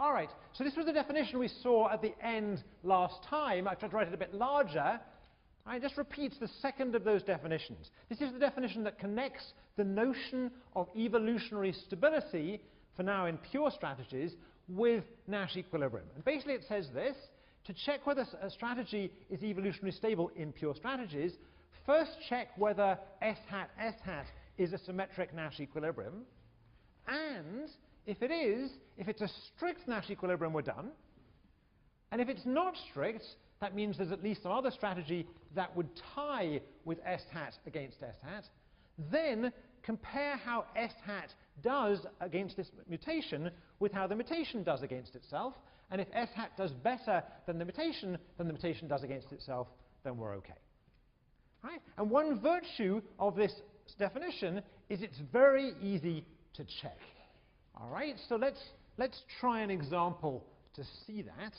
All right, so this was the definition we saw at the end last time. I tried to write it a bit larger. It just repeats the second of those definitions. This is the definition that connects the notion of evolutionary stability, for now in pure strategies, with Nash equilibrium. And basically it says this: to check whether a strategy is evolutionarily stable in pure strategies, first check whether S hat is a symmetric Nash equilibrium, and if it is, if it's a strict Nash equilibrium, we're done. And if it's not strict, that means there's at least some other strategy that would tie with S hat against S hat. Then compare how S hat does against this mutation with how the mutation does against itself. And if S hat does better than the mutation does against itself, then we're OK. Right? And one virtue of this definition is it's very easy to check. All right, so let's try an example to see that.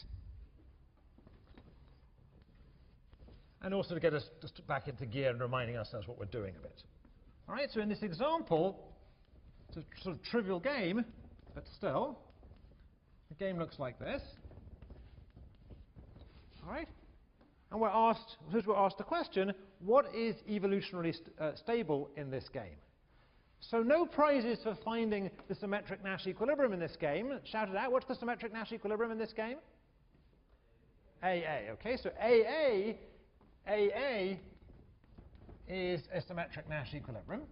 And also to get us just back into gear and reminding ourselves what we're doing a bit. All right, so in this example, it's a sort of trivial game, but still, the game looks like this. All right, and we're asked the question, what is evolutionarily stable in this game? So no prizes for finding the symmetric Nash equilibrium in this game. Shout it out. What's the symmetric Nash equilibrium in this game? AA. Okay, so AA is a symmetric Nash equilibrium.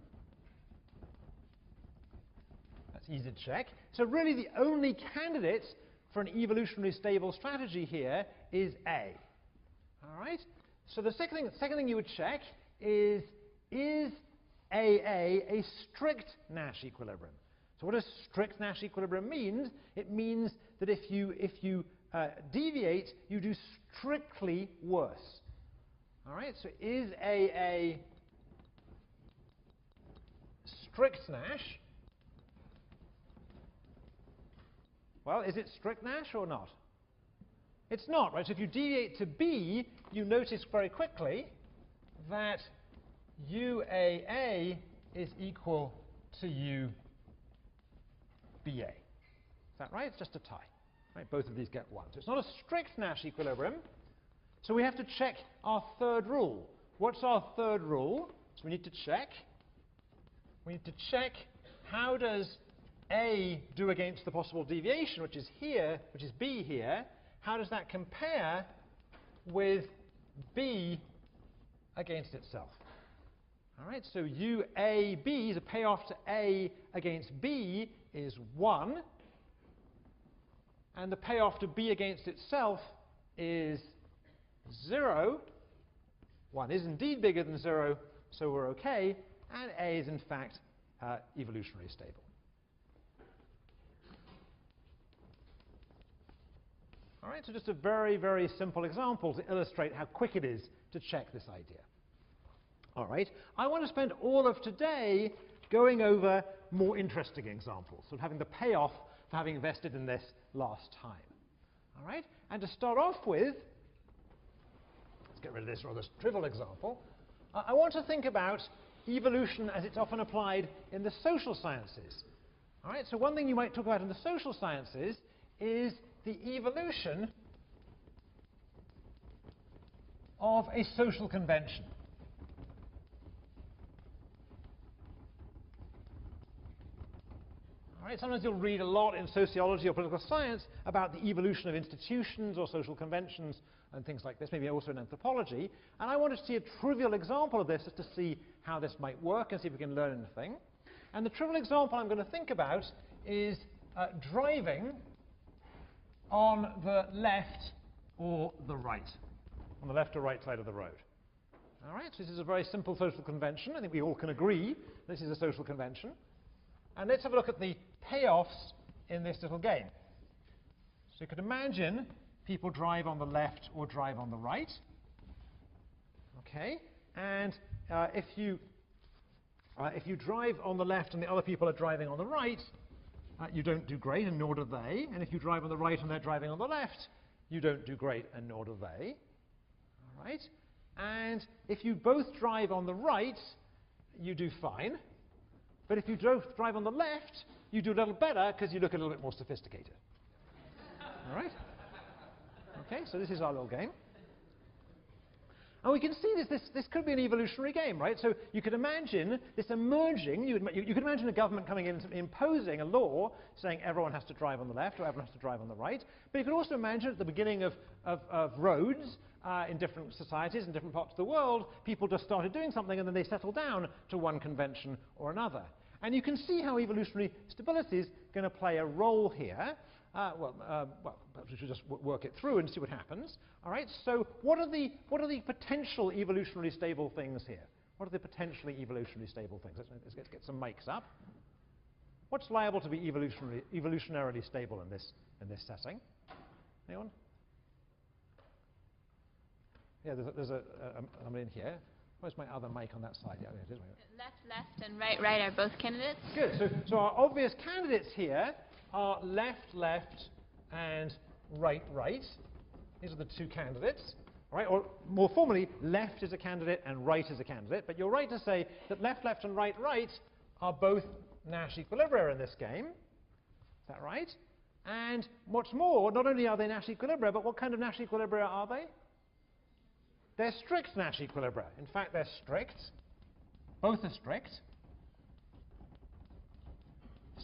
That's easy to check. So really the only candidate for an evolutionarily stable strategy here is A. All right? So the second thing you would check is AA a strict Nash equilibrium? So what does strict Nash equilibrium mean? It means that if you deviate, you do strictly worse. All right, so is AA strict Nash? Well, is it strict Nash or not? It's not, right? So if you deviate to B, you notice very quickly that UAA is equal to UBA. Is that right? It's just a tie. Right? Both of these get 1. So it's not a strict Nash equilibrium. So we have to check our third rule. What's our third rule? So we need to check. We need to check how does A do against the possible deviation, which is here, which is B here. How does that compare with B against itself? All right, so UAB, the payoff to A against B, is 1. And the payoff to B against itself is 0. 1 is indeed bigger than 0, so we're OK. And A is, in fact, evolutionarily stable. All right, so just a very, very simple example to illustrate how quick it is to check this idea. All right, I want to spend all of today going over more interesting examples, sort of having the payoff for having invested in this last time. All right, and to start off with, let's get rid of this rather trivial example. I want to think about evolution as it's often applied in the social sciences. All right, so one thing you might talk about in the social sciences is the evolution of a social convention. All right, sometimes you'll read a lot in sociology or political science about the evolution of institutions or social conventions and things like this, maybe also in anthropology. And I want to see a trivial example of this just to see how this might work and see if we can learn anything. And the trivial example I'm going to think about is driving on the left or the right, on the left or right side of the road. All right, so this is a very simple social convention. I think we all can agree this is a social convention. And let's have a look at the payoffs in this little game. So you could imagine people drive on the left or drive on the right. Okay, and if you drive on the left and the other people are driving on the right, you don't do great, and nor do they. And if you drive on the right and they're driving on the left, you don't do great, and nor do they. All right, and if you both drive on the right, you do fine. But if you drive on the left, you do a little better because you look a little bit more sophisticated. All right? Okay, so this is our little game. And we can see this could be an evolutionary game, right? So you could imagine this emerging, you could imagine a government coming in and imposing a law saying everyone has to drive on the left or everyone has to drive on the right. But you could also imagine at the beginning of roads in different societies in different parts of the world, people just started doing something and then they settled down to one convention or another. And you can see how evolutionary stability is going to play a role here. Well, perhaps we should just work it through and see what happens. All right. So, what are the potential evolutionarily stable things here? What are the potentially evolutionarily stable things? Let's get some mics up. What's liable to be evolutionarily stable in this setting? Anyone? Yeah, there's I'm in here. Where's my other mic on that side? Yeah, there it is. Left, and right are both candidates. Good. So our obvious candidates here are left, and right. These are the two candidates. All right, or more formally, left is a candidate and right is a candidate. But you're right to say that left, and right are both Nash equilibria in this game. Is that right? And what's more, not only are they Nash equilibria, but what kind of Nash equilibria are they? They're strict Nash equilibria. In fact, they're strict. Both are strict.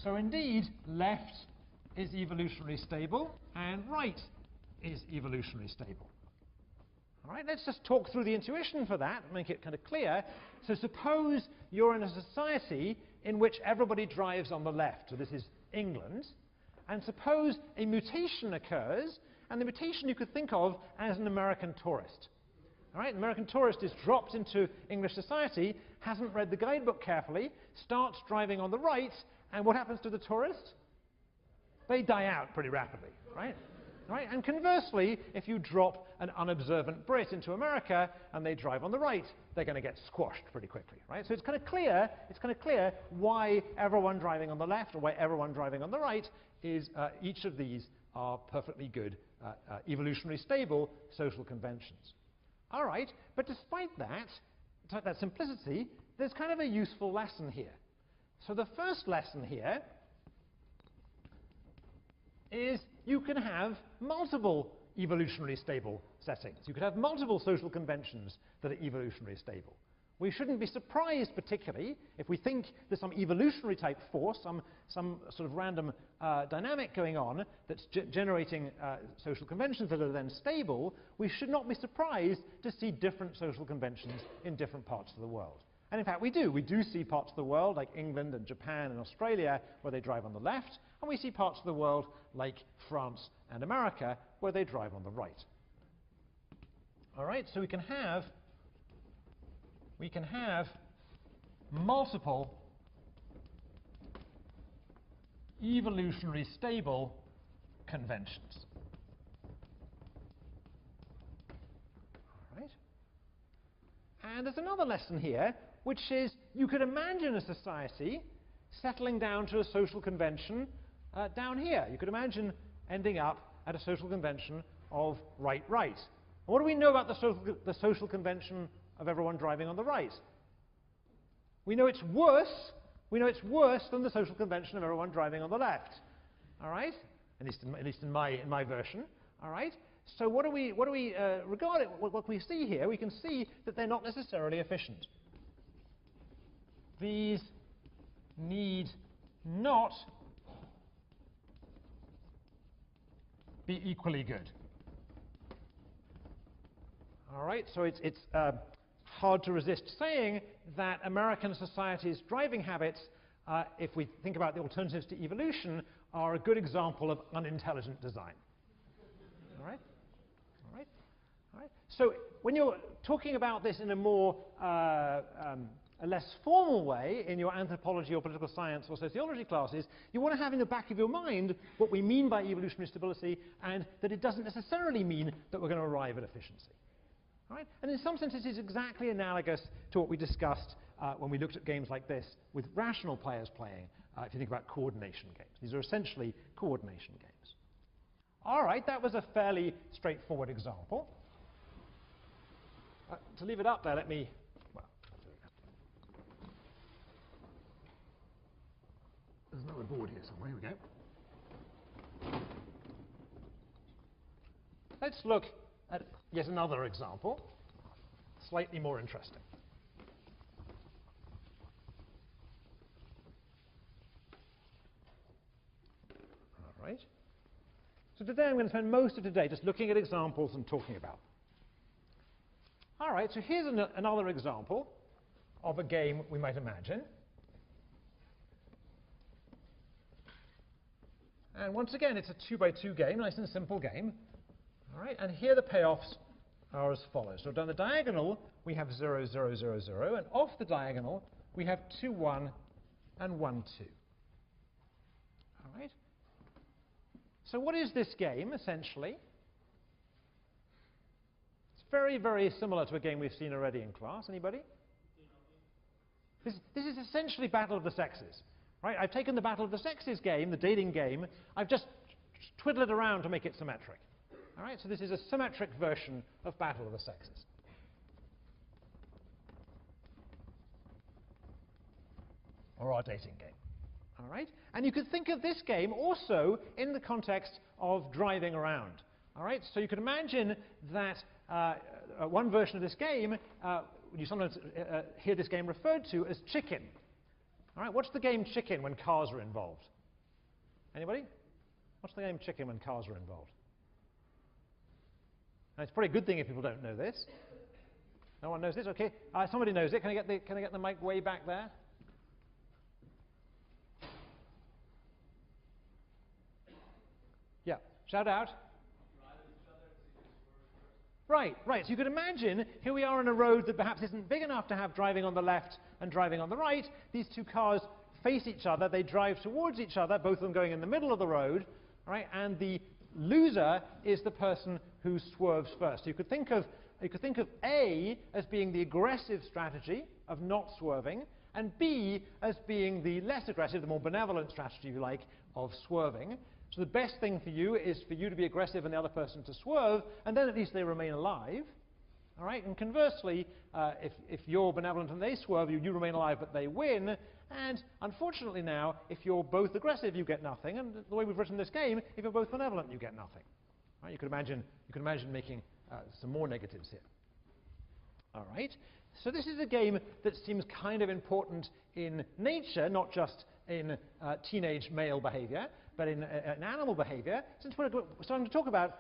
So indeed, left is evolutionarily stable and right is evolutionarily stable. All right, let's just talk through the intuition for that and make it kind of clear. So suppose you're in a society in which everybody drives on the left. So this is England. And suppose a mutation occurs, and the mutation you could think of as an American tourist. All right, an American tourist is dropped into English society, hasn't read the guidebook carefully, starts driving on the right, and what happens to the tourists? They die out pretty rapidly, right? Right? And conversely, if you drop an unobservant Brit into America and they drive on the right, they're going to get squashed pretty quickly, right? So it's kind of clear why everyone driving on the left or why everyone driving on the right is each of these are perfectly good, evolutionarily stable social conventions. All right, but despite that simplicity, there's kind of a useful lesson here. So the first lesson here is you can have multiple evolutionarily stable settings. You could have multiple social conventions that are evolutionarily stable. We shouldn't be surprised, particularly, if we think there's some evolutionary type force, some sort of random dynamic going on that's generating social conventions that are then stable. We should not be surprised to see different social conventions in different parts of the world. And in fact, we do. We do see parts of the world, like England and Japan and Australia, where they drive on the left, and we see parts of the world, like France and America, where they drive on the right. All right, so we can have multiple evolutionarily stable conventions. All right. And there's another lesson here, which is you could imagine a society settling down to a social convention down here. You could imagine ending up at a social convention of right. And what do we know about the social convention of everyone driving on the right? We know it's worse. We know it's worse than the social convention of everyone driving on the left. All right, at least in my version. All right. So what do we regard it? What we see here, we can see that they're not necessarily efficient. These need not be equally good. All right. So it's hard to resist saying that American society's driving habits, if we think about the alternatives to evolution, are a good example of unintelligent design. All right? All right? All right? So when you're talking about this in a more a less formal way in your anthropology or political science or sociology classes, you want to have in the back of your mind what we mean by evolutionary stability, and that it doesn't necessarily mean that we're going to arrive at efficiency. Right? And in some sense, it is exactly analogous to what we discussed when we looked at games like this with rational players playing, if you think about coordination games. These are essentially coordination games. All right, that was a fairly straightforward example. To leave it up there, let me... Well, there's another board here somewhere. Here we go. let's look at yet another example, slightly more interesting. All right. So today I'm going to spend most of today just looking at examples and talking about them. All right, so here's another example of a game we might imagine. And once again, it's a 2-by-2 game, nice and simple game. All right, and here the payoffs are as follows. So down the diagonal, we have 0, 0, 0, 0, and off the diagonal, we have 2, 1, and 1, 2. All right. So what is this game, essentially? It's very, very similar to a game we've seen already in class. Anybody? This is essentially Battle of the Sexes. Right? I've taken the Battle of the Sexes game, the dating game, I've just twiddled it around to make it symmetric. All right? So this is a symmetric version of Battle of the Sexes. Or our dating game. All right? And you could think of this game also in the context of driving around. All right? So you could imagine that one version of this game, you sometimes hear this game referred to as chicken. All right? What's the game chicken when cars are involved? Anybody? What's the game chicken when cars are involved? Now, it's probably a good thing if people don't know this. No one knows this? Okay. Somebody knows it. Can I get the mic way back there? Yeah, shout out. Right. So you could imagine, here we are on a road that perhaps isn't big enough to have driving on the left and driving on the right. These two cars face each other, they drive towards each other, both of them going in the middle of the road, right? And the loser is the person who swerves first. So you could think of A as being the aggressive strategy of not swerving, and B as being the less aggressive, the more benevolent strategy, if you like, of swerving. So the best thing for you is for you to be aggressive and the other person to swerve, and then at least they remain alive. All right? And conversely, if you're benevolent and they swerve, you remain alive but they win. And unfortunately now, if you're both aggressive, you get nothing. And the way we've written this game, if you're both benevolent, you get nothing. Right? You could imagine making some more negatives here. All right? So this is a game that seems kind of important in nature, not just in teenage male behavior, but in animal behavior, since we're starting to talk about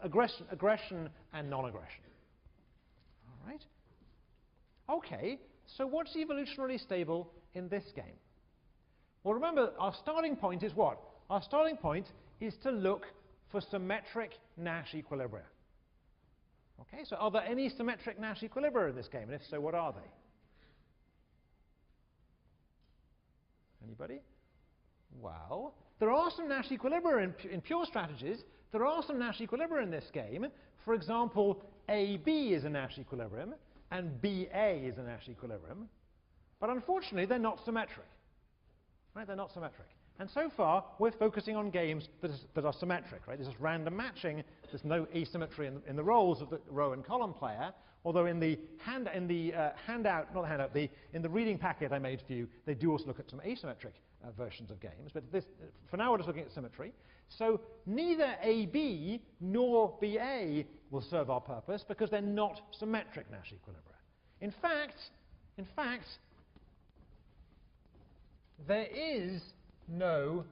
aggression and non-aggression. All right? Okay, so what's evolutionarily stable in this game? Well, remember, our starting point is what? Our starting point is to look for symmetric Nash equilibria. Okay, so are there any symmetric Nash equilibria in this game? And if so, what are they? Anybody? Well, there are some Nash equilibria in pure strategies. There are some Nash equilibria in this game. For example, AB is a Nash equilibrium, and BA is a Nash equilibrium. But unfortunately, they're not symmetric. Right? They're not symmetric. And so far, we're focusing on games that are symmetric. Right? This is random matching. There's no asymmetry in the roles of the row and column player. Although in the in the reading packet I made for you, they do also look at some asymmetric versions of games. But for now, we're just looking at symmetry. So neither AB nor BA will serve our purpose because they're not symmetric Nash equilibria. In fact, there is no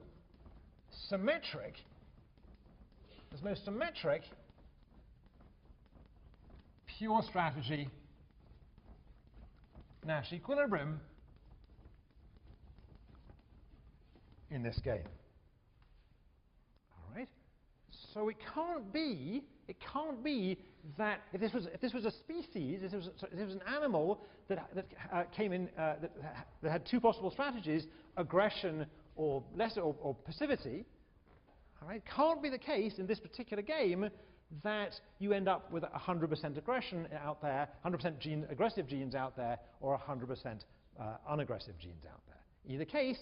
symmetric. There's no symmetric pure strategy Nash equilibrium in this game. All right. So it can't be that if this was a species, if this was an animal that came in that had two possible strategies, aggression or passivity. All right. Can't be the case in this particular game that you end up with 100% aggression out there, 100% aggressive genes out there, or 100% unaggressive genes out there. In either case,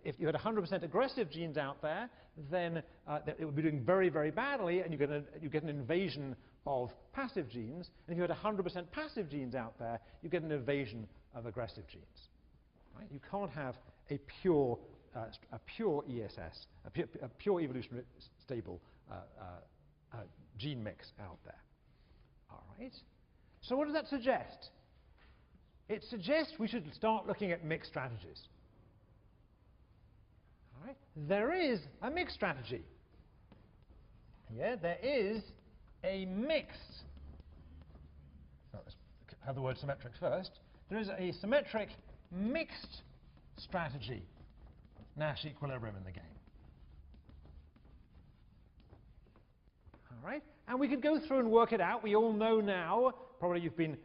if you had 100% aggressive genes out there, then it would be doing very, very badly, and you get an invasion of passive genes. And if you had 100% passive genes out there, you get an invasion of aggressive genes. Right? You can't have a pure ESS, a pure evolutionary stable gene mix out there. All right. So what does that suggest? It suggests we should start looking at mixed strategies. All right. There is a mixed strategy. Yeah, there is a mixed. Let's have the word symmetric first. There is a symmetric mixed strategy, Nash equilibrium in the game. All right, and we could go through and work it out. We all know now, probably you've been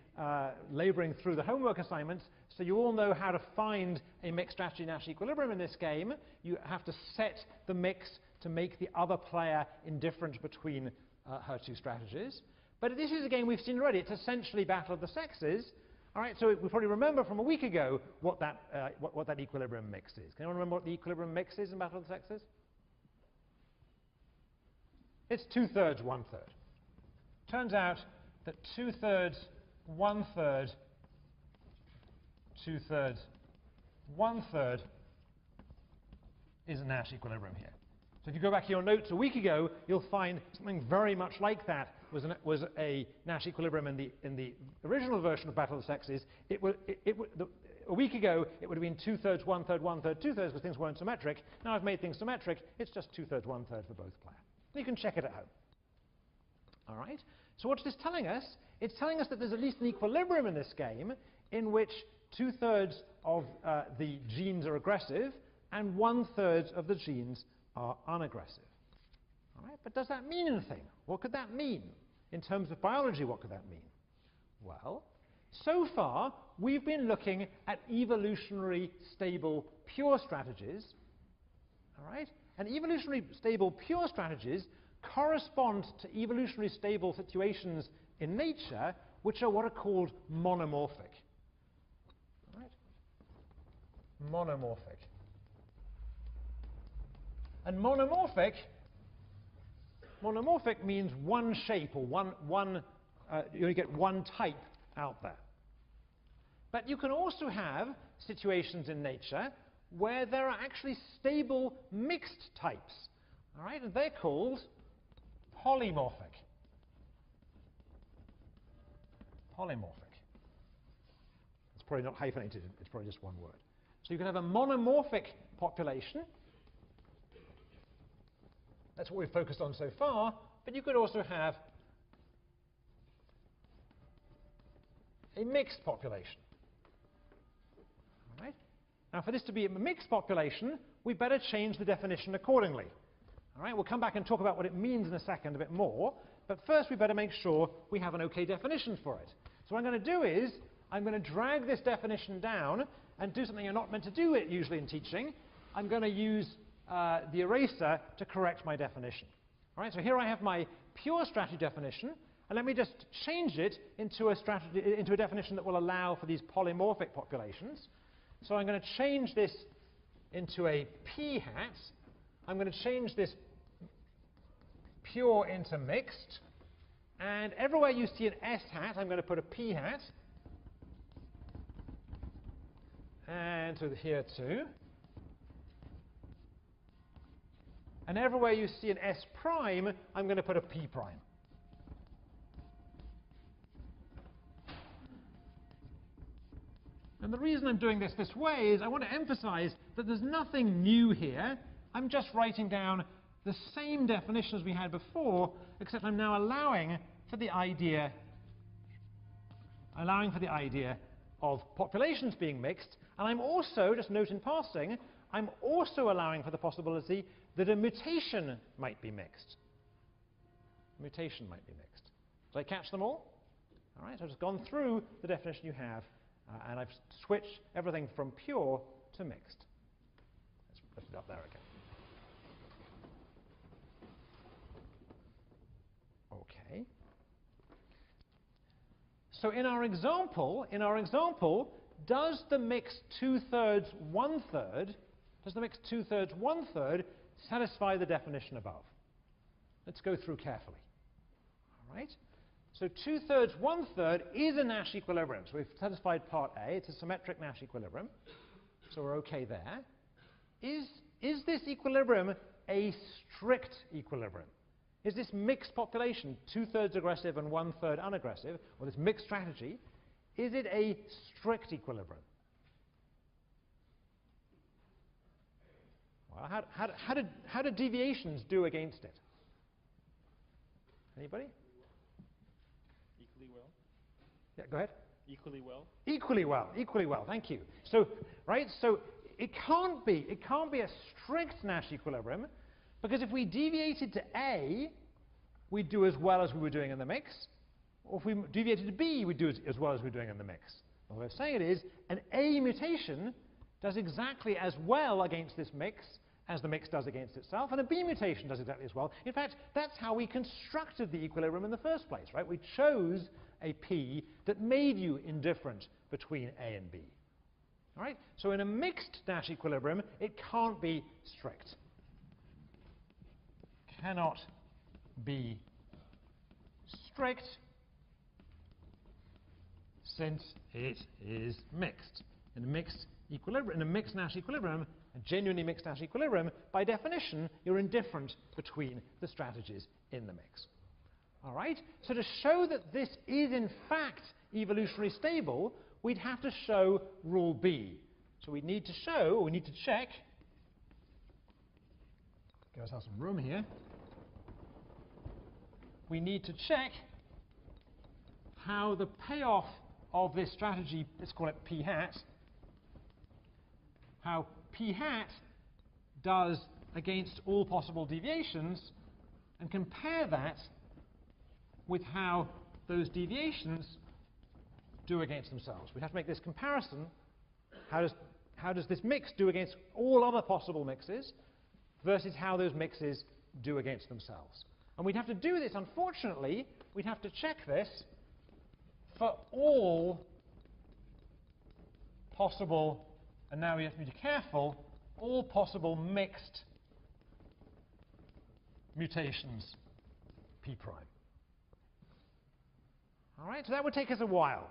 laboring through the homework assignments, so you all know how to find a mixed strategy Nash equilibrium in this game. You have to set the mix to make the other player indifferent between her two strategies. But this is a game we've seen already. It's essentially Battle of the Sexes. All right, so we probably remember from a week ago what that equilibrium mix is. Can anyone remember what the equilibrium mix is in Battle of the Sexes? It's 2/3, 1/3. Turns out that 2/3, 1/3, 2/3, 1/3 is a Nash equilibrium here. So if you go back to your notes a week ago, you'll find something very much like that was a Nash equilibrium in the original version of Battle of the Sexes. A week ago, it would have been 2/3, 1/3, 1/3, 2/3 because things weren't symmetric. Now I've made things symmetric. It's just 2/3, 1/3 for both players. You can check it at home. All right? So what's this telling us? It's telling us that there's at least an equilibrium in this game in which 2/3 of the genes are aggressive and 1/3 of the genes are unaggressive. All right? But does that mean anything? What could that mean? In terms of biology, what could that mean? Well, so far, we've been looking at evolutionary stable pure strategies. All right? And evolutionary stable pure strategies correspond to evolutionary stable situations in nature, which are what are called monomorphic. All right? Monomorphic. And monomorphic means one shape or you only get one type out there. But you can also have situations in nature where there are actually stable mixed types. All right, and they're called polymorphic. Polymorphic. It's probably not hyphenated, it's probably just one word. So you can have a monomorphic population. That's what we've focused on so far, but you could also have a mixed population. All right? Now, for this to be a mixed population, we better change the definition accordingly. All right? We'll come back and talk about what it means in a second a bit more, but first we better make sure we have an okay definition for it. So what I'm going to do is, I'm going to drag this definition down and do something you're not meant to do it usually in teaching. I'm going to use the eraser to correct my definition. All right, so here I have my pure strategy definition, and let me just change it into a definition that will allow for these polymorphic populations. So I'm going to change this into a p hat. I'm going to change this pure into mixed, and everywhere you see an s hat, I'm going to put a p hat, and so here too. And everywhere you see an S prime, I'm going to put a P prime. And the reason I'm doing this way is I want to emphasize that there's nothing new here. I'm just writing down the same definition as we had before, except I'm now allowing for the idea of populations being mixed. And I'm also, just note in passing, I'm also allowing for the possibility that a mutation might be mixed. Mutation might be mixed. Did I catch them all? All right, so I've just gone through the definition you have, and I've switched everything from pure to mixed. Let's lift it up there again. Okay. So in our example, does the mix 2/3, 1/3, satisfy the definition above? Let's go through carefully. All right? So 2/3, 1/3 is a Nash equilibrium. So we've satisfied part A. It's a symmetric Nash equilibrium. So we're okay there. Is this equilibrium a strict equilibrium? is this mixed population, 2/3 aggressive and 1/3 unaggressive, or this mixed strategy, is it a strict equilibrium? Well, how do deviations do against it? Anybody? Equally well. Yeah, go ahead. Equally well. Equally well, equally well. Thank you. So, right, so it can't be a strict Nash equilibrium, because if we deviated to A, we'd do as well as we were doing in the mix. Or if we deviated to B, we'd do as well as we were doing in the mix. What we're saying is an A mutation does exactly as well against this mix as the mix does against itself, and a B mutation does exactly as well. In fact, that's how we constructed the equilibrium in the first place, right? We chose a P that made you indifferent between A and B. All right? So in a mixed Nash equilibrium, it can't be strict. Cannot be strict since it is mixed. In a mixed equilibrium, in a mixed Nash equilibrium, a genuinely mixed Nash equilibrium, by definition, you're indifferent between the strategies in the mix. All right? So to show that this is in fact evolutionarily stable, we'd have to show rule B. So we need to show, or we need to check, give ourselves some room here. We need to check how the payoff of this strategy, let's call it P hat, how P hat does against all possible deviations, and compare that with how those deviations do against themselves. We have to make this comparison. How does this mix do against all other possible mixes versus how those mixes do against themselves? And we'd have to do this, unfortunately, we'd have to check this for all possible, and now we have to be careful, all possible mixed mutations P prime. All right, so that would take us a while.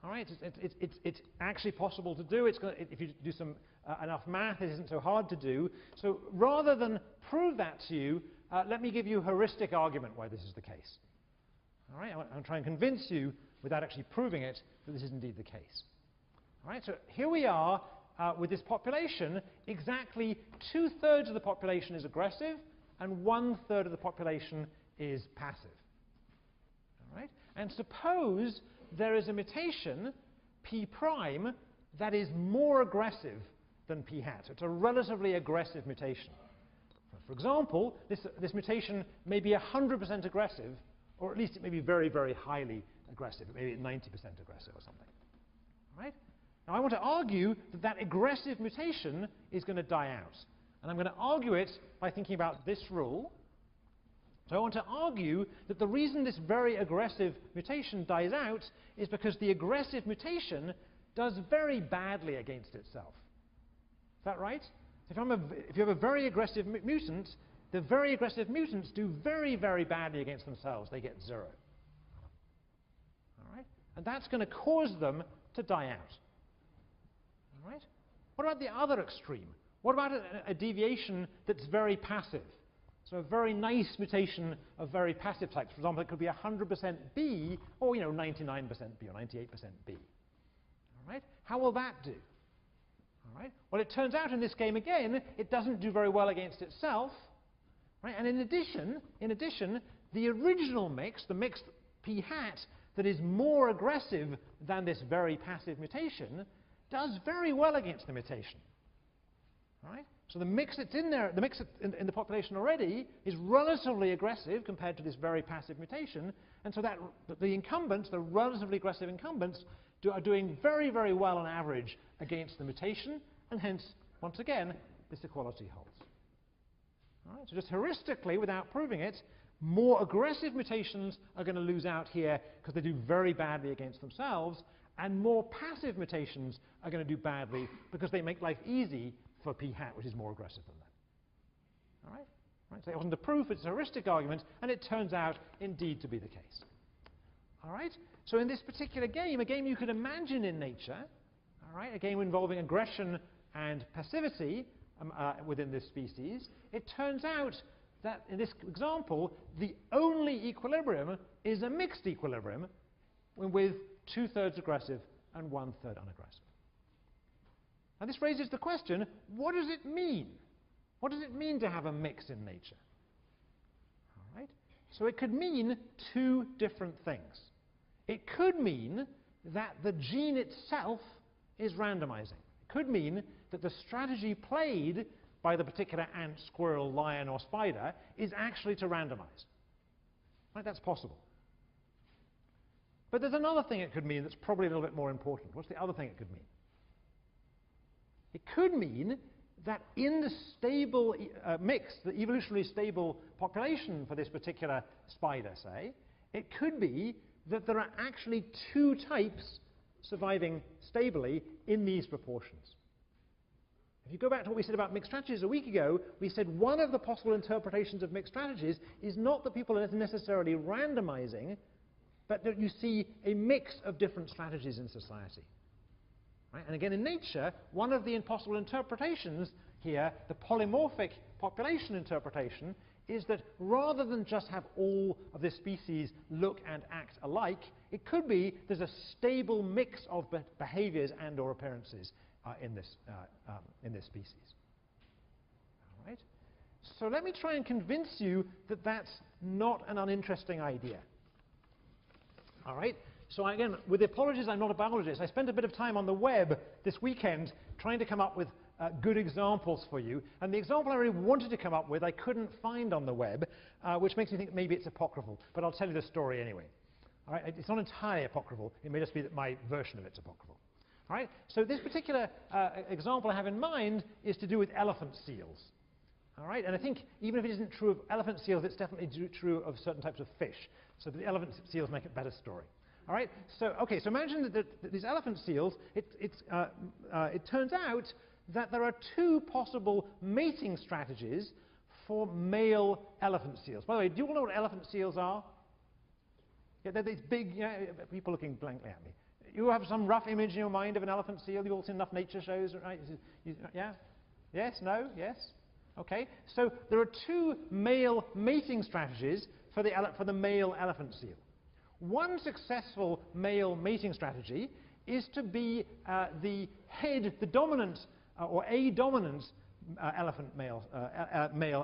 All right, it's actually possible to do. If you do some enough math, it isn't so hard to do. So rather than prove that to you, let me give you a heuristic argument why this is the case. All right, I'm trying to convince you, without actually proving it, that this is indeed the case. All right, so here we are with this population. Exactly 2/3 of the population is aggressive, and 1/3 of the population is passive. All right, and suppose there is a mutation, P prime, that is more aggressive than P hat. So it's a relatively aggressive mutation. For example, this mutation may be 100% aggressive, or at least it may be very, very highly aggressive. It may be 90% aggressive or something. All right? Now I want to argue that that aggressive mutation is going to die out. And I'm going to argue it by thinking about this rule. So I want to argue that the reason this very aggressive mutation dies out is because the aggressive mutation does very badly against itself. Is that right? If you have a very aggressive mutant, the very aggressive mutants do very, very badly against themselves. They get 0. All right? And that's going to cause them to die out. All right? What about the other extreme? What about a deviation that's very passive? So a very nice mutation of very passive types. For example, it could be 100% B, or 99% B, or 98% B. All right? How will that do? All right? Well, it turns out in this game again, it doesn't do very well against itself. Right? And in addition, the original mix, the mix P hat, that is more aggressive than this very passive mutation, does very well against the mutation. All right? So the mix that's in there, the mix in the population already, is relatively aggressive compared to this very passive mutation, and so that the incumbents, the relatively aggressive incumbents, are doing very, very well on average against the mutation, and hence, once again, this equality holds. All right? So just heuristically, without proving it, more aggressive mutations are going to lose out here because they do very badly against themselves, and more passive mutations are going to do badly because they make life easy for P hat, which is more aggressive than that. All right? Right? So it wasn't a proof, it's a heuristic argument, and it turns out indeed to be the case. All right? So in this particular game, a game you could imagine in nature, all right, a game involving aggression and passivity within this species, it turns out that in this example, the only equilibrium is a mixed equilibrium with 2/3 aggressive and 1/3 unaggressive. Now this raises the question, what does it mean? What does it mean to have a mix in nature? All right? So it could mean two different things. It could mean that the gene itself is randomizing. It could mean that the strategy played by the particular ant, squirrel, lion, or spider is actually to randomize. Right? That's possible. But there's another thing it could mean that's probably a little bit more important. What's the other thing it could mean? It could mean that in the stable mix, the evolutionarily stable population for this particular spider, say, it could be that there are actually two types surviving stably in these proportions. If you go back to what we said about mixed strategies a week ago, we said one of the possible interpretations of mixed strategies is not that people are necessarily randomizing, but that you see a mix of different strategies in society. Right? And again, in nature, one of the impossible interpretations here, the polymorphic population interpretation, is that rather than just have all of this species look and act alike, it could be there's a stable mix of behaviors and or appearances in this species. All right? So let me try and convince you that that's not an uninteresting idea. All right? So again, with apologies, I'm not a biologist. I spent a bit of time on the web this weekend trying to come up with good examples for you. And the example I really wanted to come up with, I couldn't find on the web, which makes me think maybe it's apocryphal. But I'll tell you the story anyway. All right? It's not entirely apocryphal. It may just be that my version of it's apocryphal. All right? So this particular example I have in mind is to do with elephant seals. All right? And I think even if it isn't true of elephant seals, it's definitely true of certain types of fish. So the elephant seals make a better story. All right? So, okay, so imagine that these elephant seals, it turns out that there are two possible mating strategies for male elephant seals. By the way, do you all know what elephant seals are? Yeah, they're these big, people looking blankly at me. You have some rough image in your mind of an elephant seal? You've all seen enough nature shows, right? Yeah? Yes? No? Yes? Okay. So there are two male mating strategies for the male elephant seal. One successful male mating strategy is to be the head, the dominant or a dominant male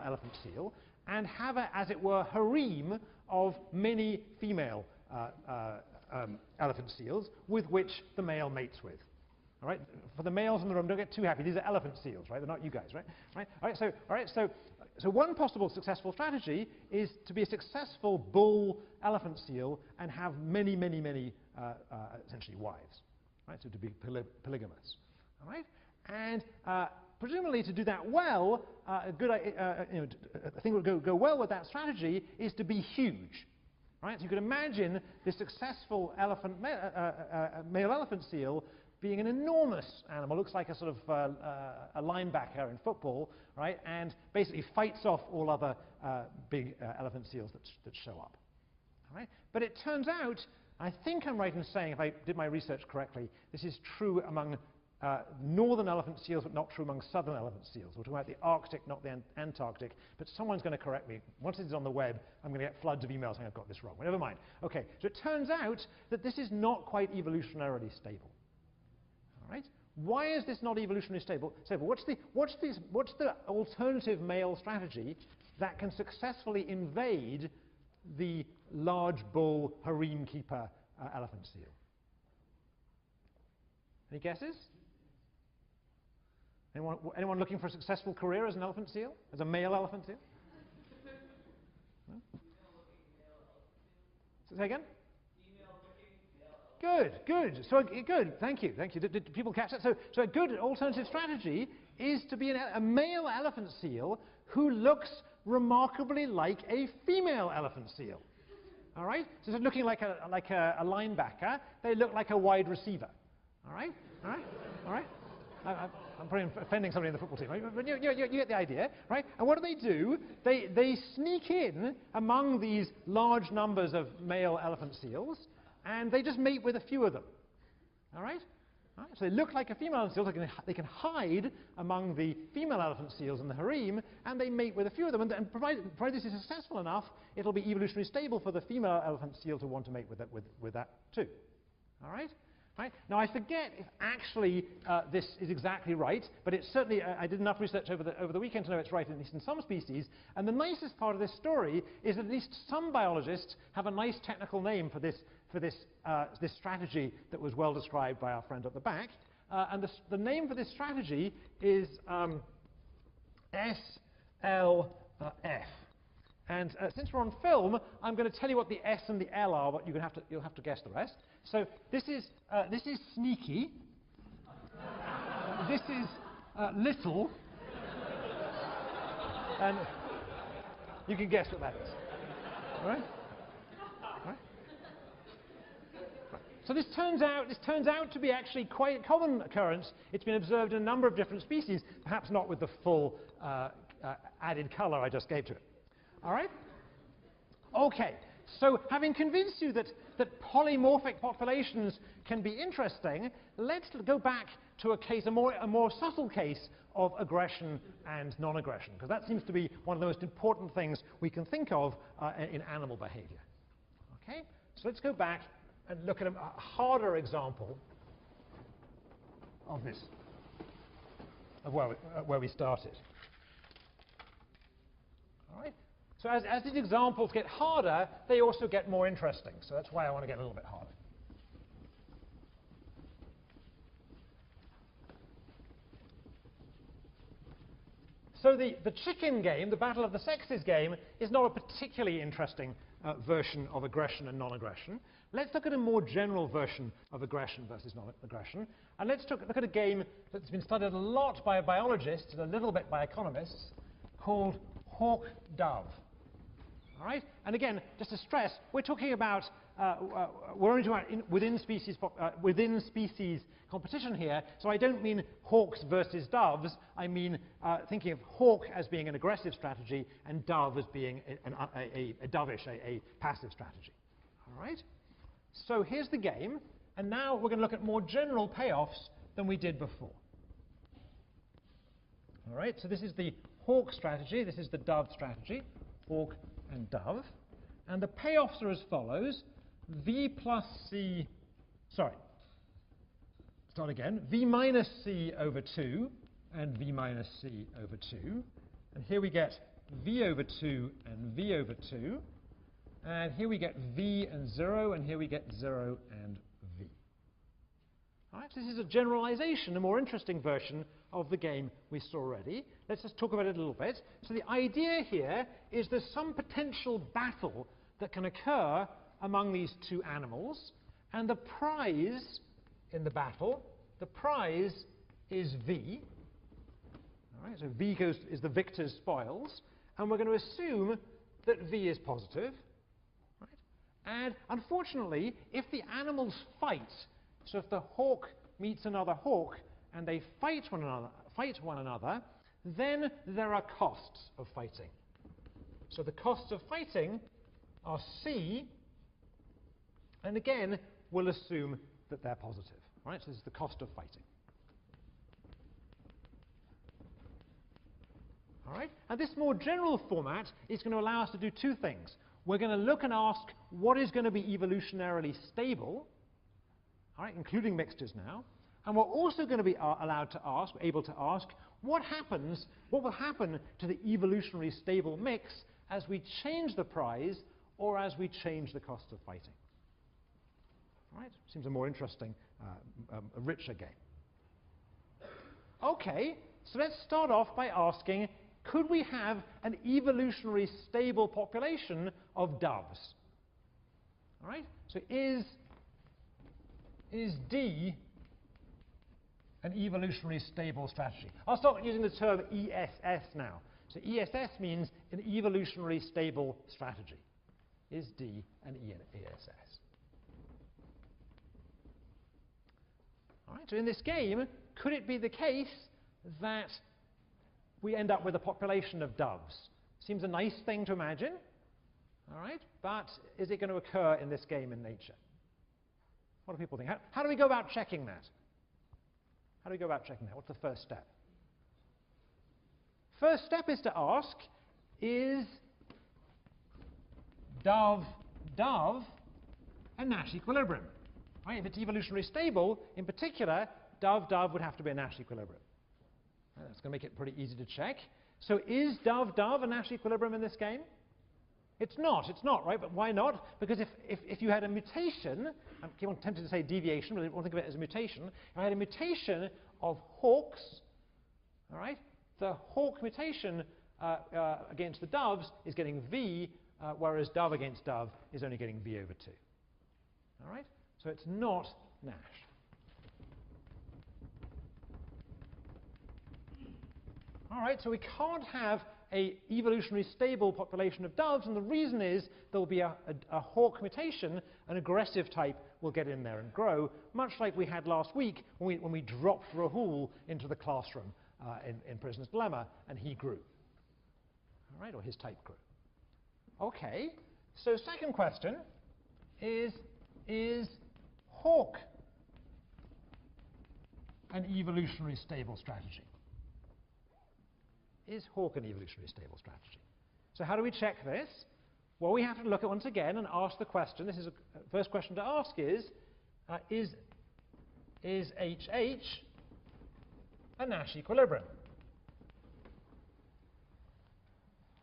elephant seal, and have a, as it were, harem of many female elephant seals with which the male mates with. All right? For the males in the room, don't get too happy. These are elephant seals, right? They're not you guys, right? All right. So one possible successful strategy is to be a successful bull elephant seal and have many, essentially wives, right? So to be polygamous, all right? And presumably to do that well, a thing that would go well with that strategy is to be huge, right? So you could imagine the successful male elephant seal being an enormous animal, looks like a sort of a linebacker in football, right? And basically fights off all other big elephant seals that show up. All right? But it turns out, I think I'm right in saying, if I did my research correctly, this is true among northern elephant seals, but not true among southern elephant seals. We're talking about the Arctic, not the Antarctic. But someone's going to correct me. Once it's on the web, I'm going to get floods of emails saying I've got this wrong. Well, never mind. Okay, so it turns out that this is not quite evolutionarily stable. All right? Why is this not evolutionarily stable? What's the alternative male strategy that can successfully invade the large bull harem keeper elephant seal? Any guesses? Anyone looking for a successful career as an elephant seal? As a male elephant seal? No? Say again? Good. So good. Thank you. Did people catch that? So a good alternative strategy is to be a male elephant seal who looks remarkably like a female elephant seal. All right. So instead of looking like a linebacker, they look like a wide receiver. All right. I'm probably offending somebody in the football team, right? But you get the idea, right? And what do? They sneak in among these large numbers of male elephant seals, and they just mate with a few of them. All right? Right? So they look like a female elephant seal. They can hide among the female elephant seals in the harem, and they mate with a few of them. And provided this is successful enough, it'll be evolutionarily stable for the female elephant seal to want to mate with that too. All right? Right? Now, I forget if actually this is exactly right, but it's certainly, I did enough research over the weekend to know it's right, at least in some species. And the nicest part of this story is that at least some biologists have a nice technical name for this strategy that was well described by our friend at the back. And the name for this strategy is SLF. And since we're on film, I'm going to tell you what the S and the L are, but you'll have to guess the rest. So this is sneaky. This is little. And you can guess what that is. All right? So this turns out to be actually quite a common occurrence. It's been observed in a number of different species, perhaps not with the full added color I just gave to it. All right? Okay, so having convinced you that polymorphic populations can be interesting, let's go back to a more subtle case of aggression and non-aggression, because that seems to be one of the most important things we can think of in animal behavior. Okay, so let's go back and look at a harder example of this, of where we started. All right. So as these examples get harder, they also get more interesting. So that's why I want to get a little bit harder. So the chicken game, the battle of the sexes game, is not a particularly interesting version of aggression and non-aggression. Let's look at a more general version of aggression versus non-aggression. And let's look at a game that's been studied a lot by biologists and a little bit by economists called hawk-dove. All right? And again, just to stress, we're talking about, we're only talking about within species competition here, so I don't mean hawks versus doves. I mean thinking of hawk as being an aggressive strategy and dove as being a dovish, a passive strategy. All right? So here's the game, and now we're going to look at more general payoffs than we did before. All right? So this is the hawk strategy. This is the dove strategy, hawk and dove. And the payoffs are as follows. V plus C, sorry, start again. V minus C over 2 and V minus C over 2. And here we get V over 2 and V over 2. And here we get V and 0, and here we get 0 and V. All right, so this is a generalization, a more interesting version of the game we saw already. Let's just talk about it a little bit. So the idea here is there's some potential battle that can occur among these two animals, and the prize in the battle, the prize is V. All right, so V is the victor's spoils, and we're going to assume that V is positive. Right? And unfortunately, if the animals fight, so if the hawk meets another hawk and they fight one another, then there are costs of fighting. So the costs of fighting are C, and again, we'll assume that they're positive. Right? So this is the cost of fighting. All right? And this more general format is going to allow us to do two things. We're going to look and ask what is going to be evolutionarily stable, all right, including mixtures now. And we're also going to be able to ask, what will happen to the evolutionarily stable mix as we change the prize or as we change the cost of fighting? All right? Seems a more interesting, a richer game. Okay, so let's start off by asking, could we have an evolutionary stable population of doves? All right? So is D an evolutionarily stable strategy? I'll start using the term ESS now. So ESS means an evolutionarily stable strategy. Is D an ESS? All right, so in this game, could it be the case that we end up with a population of doves? Seems a nice thing to imagine, all right, but is it going to occur in this game in nature? What do people think? How do we go about checking that? How do we go about checking that? What's the first step? First step is to ask, is dov a Nash equilibrium? Right? If it's evolutionary stable, in particular, dov would have to be a Nash equilibrium. Right, that's going to make it pretty easy to check. So is dov a Nash equilibrium in this game? It's not, right? But why not? Because if you had a mutation, I keep on tempted to say deviation, but I don't think of it as a mutation. If I had a mutation of hawks, all right, the hawk mutation against the doves is getting V, whereas dov against dov is only getting V over 2. All right? So it's not Nash. All right, so we can't have an evolutionary stable population of doves, and the reason is there will be a hawk mutation, an aggressive type will get in there and grow, much like we had last week when we dropped Rahul into the classroom in Prisoner's Dilemma, and he grew. All right, or his type grew. Okay, so second question is hawk an evolutionary stable strategy? Is hawk an evolutionary stable strategy? So how do we check this? Well, we have to look at once again and ask the question. This is first question to ask is HH a Nash equilibrium?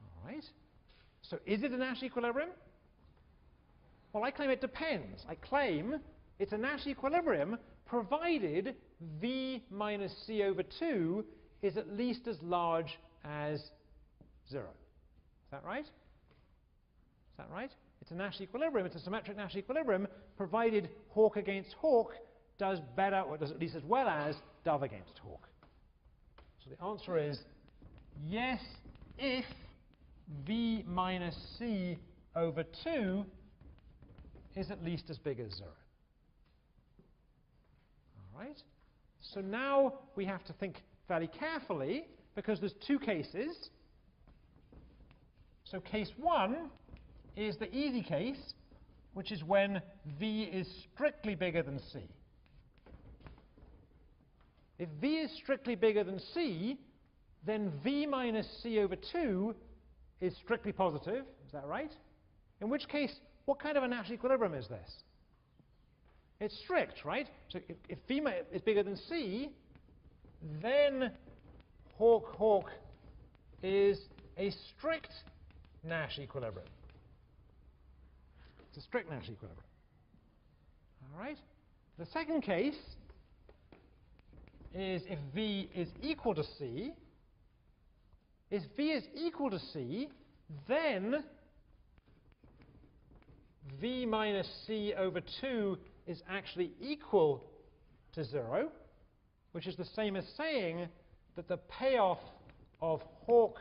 All right. So is it a Nash equilibrium? Well, I claim it depends. I claim it's a Nash equilibrium provided V minus C over 2 is at least as large as 0. Is that right? Is that right? It's a Nash equilibrium. It's a symmetric Nash equilibrium provided hawk against hawk does better, or does at least as well as dove against hawk. So the answer is yes if V minus C over 2 is at least as big as 0. All right? So now we have to think fairly carefully, because there's two cases. So case 1 is the easy case, which is when V is strictly bigger than C. If V is strictly bigger than C, then V minus C over 2 is strictly positive. Is that right? In which case, what kind of a Nash equilibrium is this? It's strict, right? So if V is bigger than C, then hawk is a strict Nash equilibrium. It's a strict Nash equilibrium. All right? The second case is if V is equal to C. If V is equal to C, then V minus C over 2 is actually equal to 0, which is the same as saying that the payoff of hawk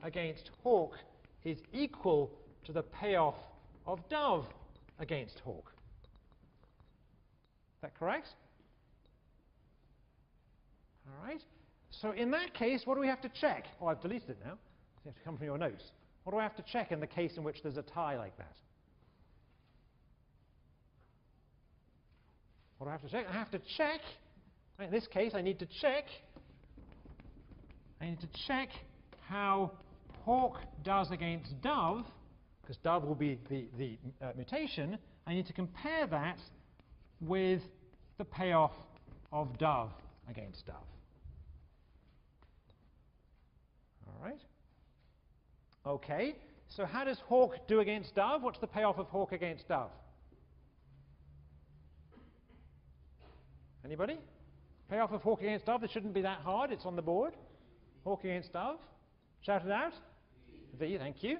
against hawk is equal to the payoff of dove against hawk. Is that correct? All right. So in that case, what do we have to check? Oh, I've deleted it now. You have to come from your notes. What do I have to check in the case in which there's a tie like that? What do I have to check? I have to check. In this case, I need to check how hawk does against dove, because dove will be the mutation. I need to compare that with the payoff of dove against dove. All right? Okay, so how does hawk do against dove? What's the payoff of hawk against dove? Anybody? Payoff of hawk against dove? This shouldn't be that hard. It's on the board. Hawk against dove. Shout it out. V, thank you.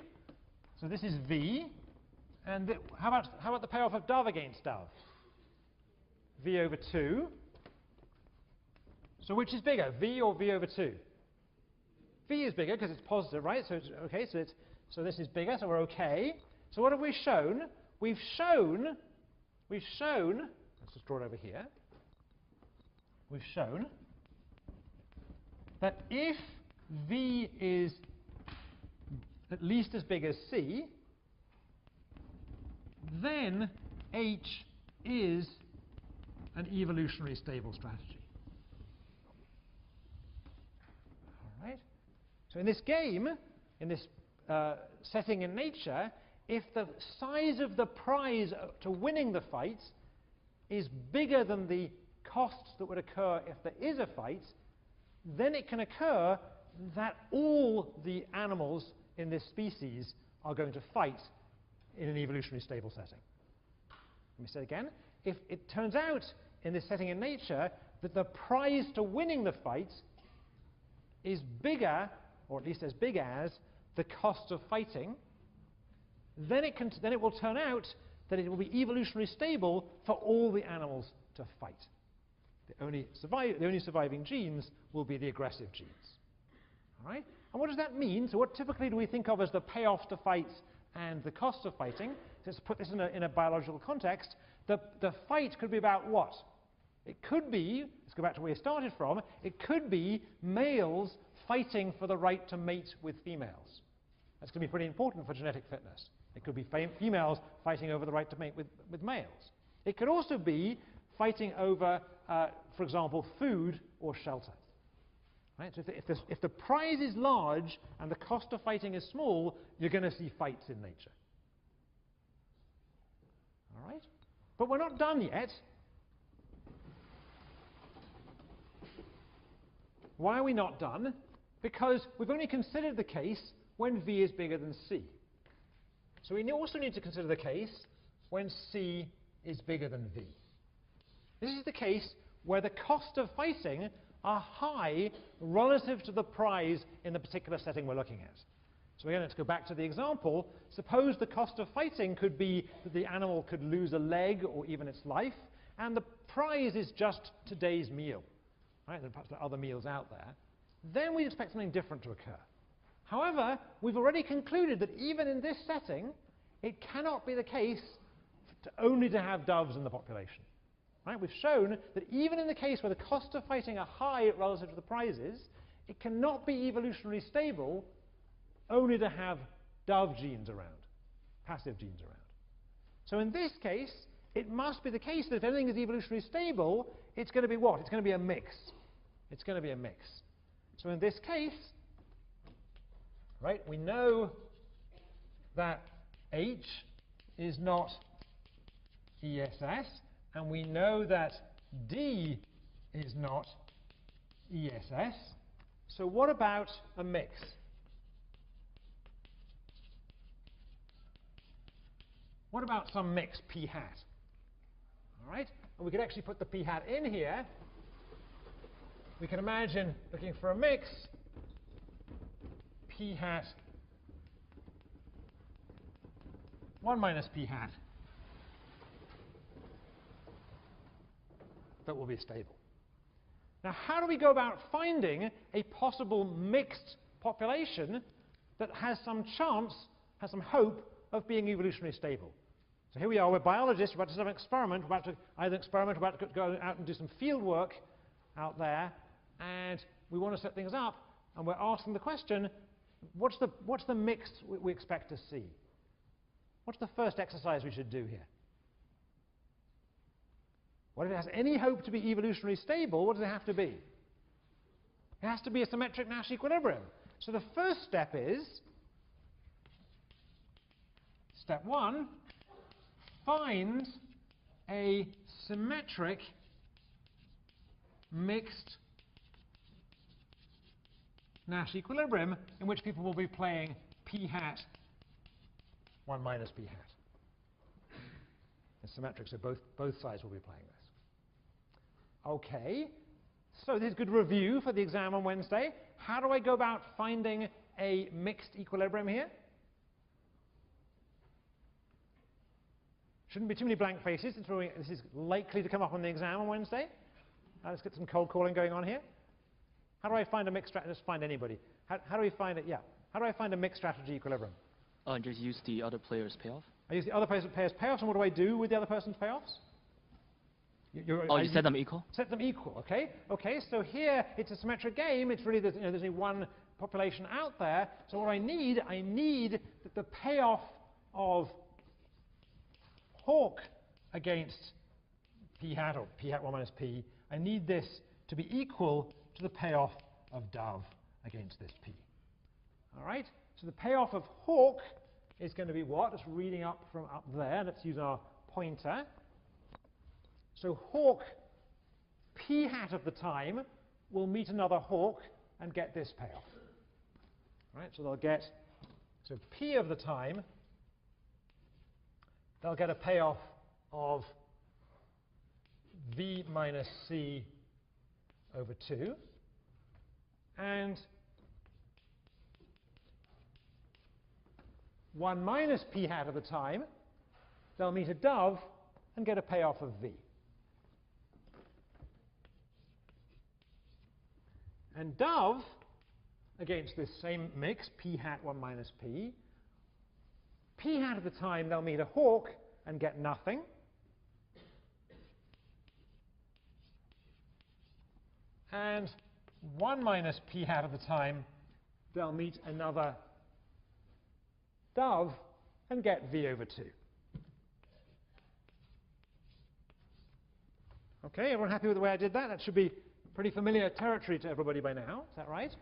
So this is V. And how about the payoff of dove against dove? V over 2. So which is bigger, V or V over 2? V is bigger because it's positive, right? So okay, so this is bigger, so we're okay. So what have we shown? We've shown, let's just draw it over here. We've shown that if V is at least as big as C, then H is an evolutionary stable strategy. So in this game, in this setting in nature, if the size of the prize to winning the fight is bigger than the costs that would occur if there is a fight, then it can occur that all the animals in this species are going to fight in an evolutionary stable setting. Let me say it again. If it turns out in this setting in nature that the prize to winning the fight is bigger, or at least as big as, the cost of fighting, then it will turn out that it will be evolutionary stable for all the animals to fight. The only surviving genes will be the aggressive genes. All right? And what does that mean? So what typically do we think of as the payoff to fight and the cost of fighting? So let's put this in a biological context. The fight could be about what? It could be, let's go back to where we started from, it could be males fighting for the right to mate with females. That's going to be pretty important for genetic fitness. It could be females fighting over the right to mate with males. It could also be fighting over, for example, food or shelter. Right? So if the prize is large and the cost of fighting is small, you're going to see fights in nature. All right? But we're not done yet. Why are we not done? Because we've only considered the case when V is bigger than C. So we also need to consider the case when C is bigger than V. This is the case where the cost of fighting are high relative to the prize in the particular setting we're looking at. So again, let's go back to the example. Suppose the cost of fighting could be that the animal could lose a leg or even its life, and the prize is just today's meal. Right? There are perhaps other meals out there. Then we expect something different to occur. However, we've already concluded that even in this setting, it cannot be the case only to have doves in the population. Right? We've shown that even in the case where the cost of fighting are high relative to the prizes, it cannot be evolutionarily stable only to have dove genes around, passive genes around. So in this case, it must be the case that if anything is evolutionarily stable, it's going to be what? It's going to be a mix. It's going to be a mix. So in this case, right, we know that H is not ESS, and we know that D is not ESS. So what about a mix? What about some mix P hat? All right? And we could actually put the P hat in here. We can imagine looking for a mix P hat 1 minus P hat that will be stable. Now, how do we go about finding a possible mixed population that has some chance, has some hope of being evolutionarily stable? So here we are, we're biologists, we're about to do an experiment, we're about to either experiment, we're about to go out and do some field work out there, and we want to set things up, and we're asking the question, what's the mix we expect to see? What's the first exercise we should do here? What if it has any hope to be evolutionarily stable, what does it have to be? It has to be a symmetric Nash equilibrium. So the first step is, step 1, find a symmetric mixed Nash equilibrium in which people will be playing P hat 1 minus P hat. It's symmetric, so both sides will be playing this. Okay, so this is good review for the exam on Wednesday. How do I go about finding a mixed equilibrium here? Shouldn't be too many blank faces. This is likely to come up on the exam on Wednesday. Let's get some cold calling going on here. How do I find a mixed strategy? Just find anybody. How do we find it? Yeah. How do I find a mixed strategy equilibrium? Just use the other player's payoff. I use the other player's payoffs, and what do I do with the other person's payoffs? You set them equal? Set them equal, okay? Okay, so here it's a symmetric game. It's really, there's only one population out there. So what I need the payoff of hawk against P hat, or P hat 1 minus P. I need this to be equal to the payoff of dove against this P. All right? So the payoff of hawk is going to be what? Just reading up from up there. Let's use our pointer. So hawk p hat of the time will meet another hawk and get this payoff. All right? So they'll get, so p of the time, they'll get a payoff of v minus c over 2. And 1 minus p hat of the time, they'll meet a dove and get a payoff of v. And dove, against this same mix, p hat 1 minus p hat of the time, they'll meet a hawk and get nothing. And 1 minus p hat of the time, they'll meet another dove and get v over 2. Okay, everyone happy with the way I did that? That should be pretty familiar territory to everybody by now. Is that right?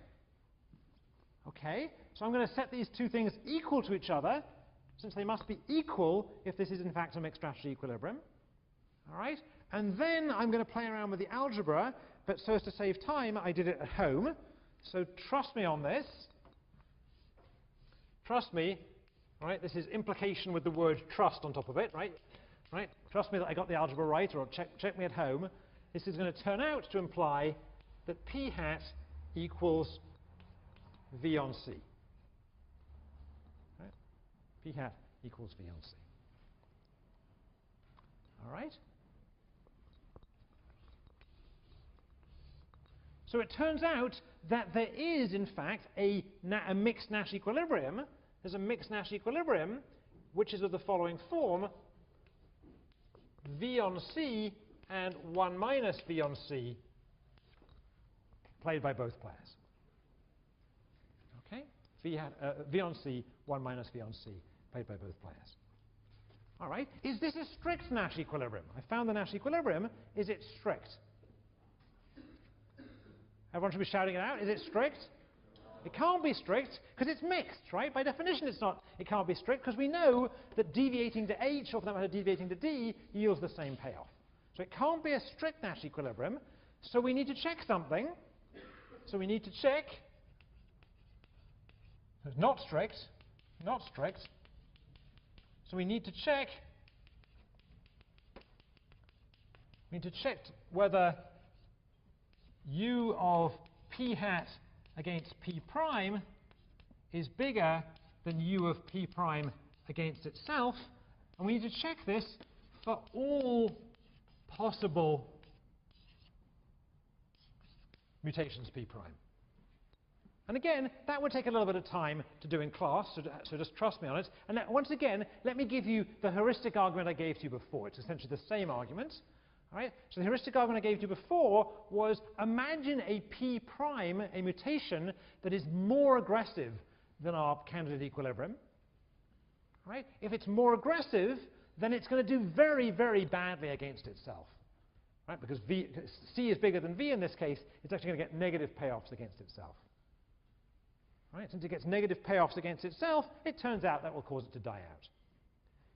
Okay, so I'm going to set these two things equal to each other, since they must be equal if this is in fact a mixed strategy equilibrium. All right, and then I'm going to play around with the algebra, but so as to save time, I did it at home. So trust me on this. Trust me. All right, this is implication with the word trust on top of it, right? Right? Trust me that I got the algebra right, or check me at home. This is going to turn out to imply that p hat equals v on c. Right? P hat equals v on c. All right? So it turns out that there is, in fact, a mixed Nash equilibrium. There's a mixed Nash equilibrium, which is of the following form: v on c and 1 minus v on c played by both players. Okay? V on c, 1 minus v on c played by both players. All right? Is this a strict Nash equilibrium? I found the Nash equilibrium. Is it strict? Everyone should be shouting it out. Is it strict? It can't be strict because it's mixed, right? By definition, it can't be strict because we know that deviating to h, or for that matter deviating to d, yields the same payoff. So it can't be a strict Nash equilibrium. So we need to check something. So we need to check. It's not strict. Not strict. So we need to check. We need to check whether u of p hat against p prime is bigger than u of p prime against itself. And we need to check this for all possible mutations p prime. And again, that would take a little bit of time to do in class, so just trust me on it. And once again, let me give you the heuristic argument I gave to you before. It's essentially the same argument. All right? So the heuristic argument I gave to you before was, imagine a p prime, a mutation that is more aggressive than our candidate equilibrium. Right? If it's more aggressive, then it's going to do very, very badly against itself. Right? Because c is bigger than v in this case, it's actually going to get negative payoffs against itself. Right? Since it gets negative payoffs against itself, it turns out that will cause it to die out.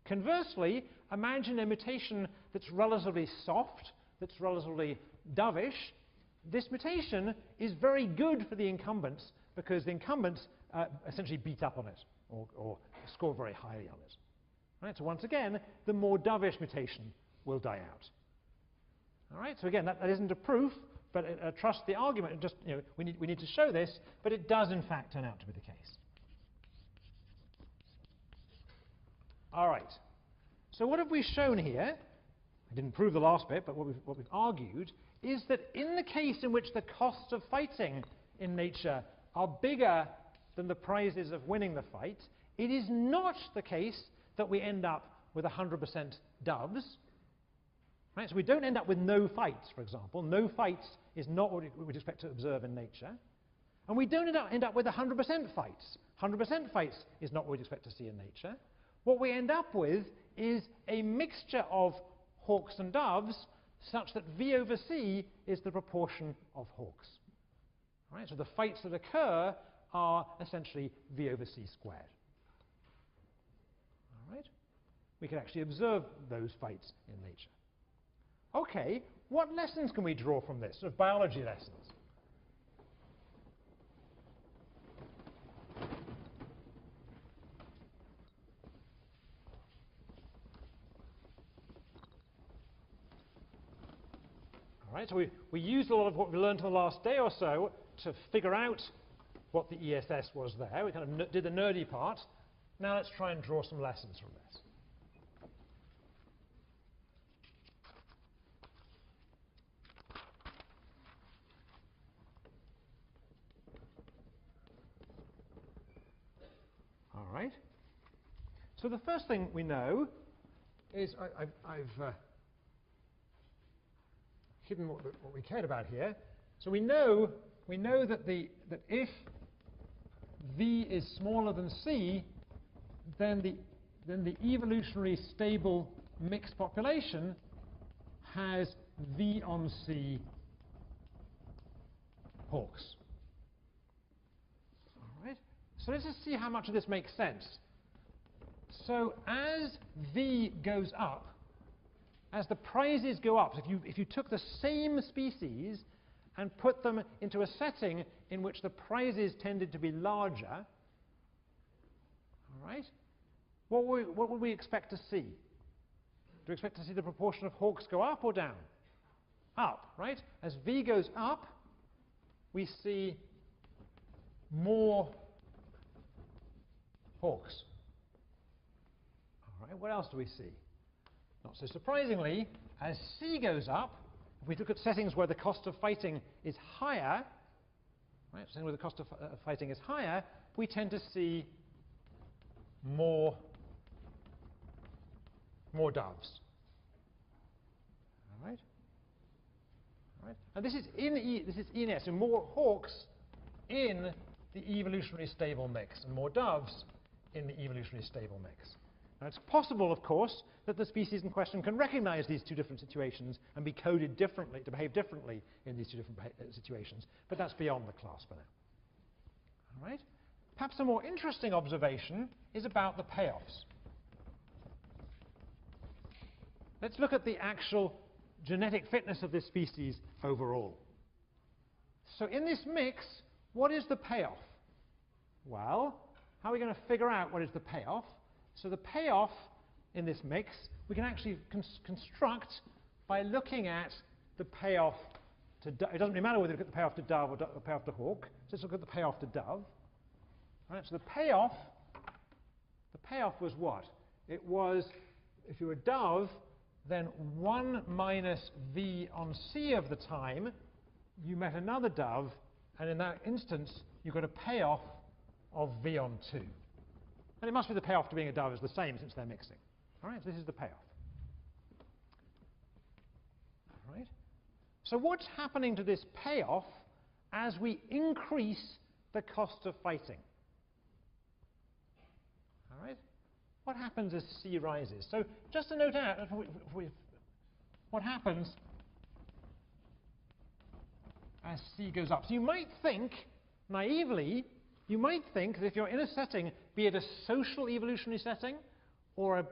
Conversely, imagine a mutation that's relatively soft, that's relatively dovish. This mutation is very good for the incumbents because the incumbents essentially beat up on it or score very highly on it. Right? So once again, the more dovish mutation will die out. All right? So again, that isn't a proof, but trust the argument. Just, we need to show this, but it does in fact turn out to be the case. All right. So what have we shown here? I didn't prove the last bit, but what we've argued is that in the case in which the costs of fighting in nature are bigger than the prizes of winning the fight, it is not the case that we end up with 100% doves. Right? So we don't end up with no fights, for example. No fights is not what we would expect to observe in nature. And we don't end up with 100% fights. 100% fights is not what we'd expect to see in nature. What we end up with is a mixture of hawks and doves such that v over c is the proportion of hawks. Right? So the fights that occur are essentially V over C squared. All right? We can actually observe those fights in nature. Okay, what lessons can we draw from this, sort of biology lessons? All right, so we used a lot of what we learned in the last day or so to figure out what the ESS was there. We kind of did the nerdy part. Now let's try and draw some lessons from this. All right. So the first thing we know is I've hidden what we cared about here. So we know that if V is smaller than C, then the evolutionary stable mixed population has V on C hawks. All right. So let's just see how much of this makes sense. So as V goes up, as the prizes go up, if you took the same species and put them into a setting in which the prizes tended to be larger, all right, what would we expect to see? Do we expect to see the proportion of hawks go up or down? Up, right? As V goes up, we see more hawks. All right, what else do we see? Not so surprisingly, as C goes up, if we look at settings where the cost of fighting is higher, right, settings where the cost of fighting is higher, we tend to see more doves. All right? All right? And this is in S, so more hawks in the evolutionary stable mix, and more doves in the evolutionary stable mix. Now, it's possible, of course, that the species in question can recognize these two different situations and be coded differently, to behave differently in these two different situations, but that's beyond the class for now. All right? Perhaps a more interesting observation is about the payoffs. Let's look at the actual genetic fitness of this species overall. So in this mix, what is the payoff? Well, how are we going to figure out what is the payoff? So the payoff in this mix, we can actually construct by looking at the payoff to dove. It doesn't really matter whether we look at the payoff to dove or the payoff to hawk. So let's look at the payoff to dove. All right, so the payoff was what? It was, if you were dove, then 1 minus V on C of the time, you met another dove, and in that instance, you got a payoff of V on 2. And it must be the payoff to being a dove is the same since they're mixing. All right, so this is the payoff. All right. So what's happening to this payoff as we increase the cost of fighting? All right. What happens as C rises? So just to note out what happens as C goes up. So you might think, naively, you might think that if you're in a setting, be it a social evolutionary setting or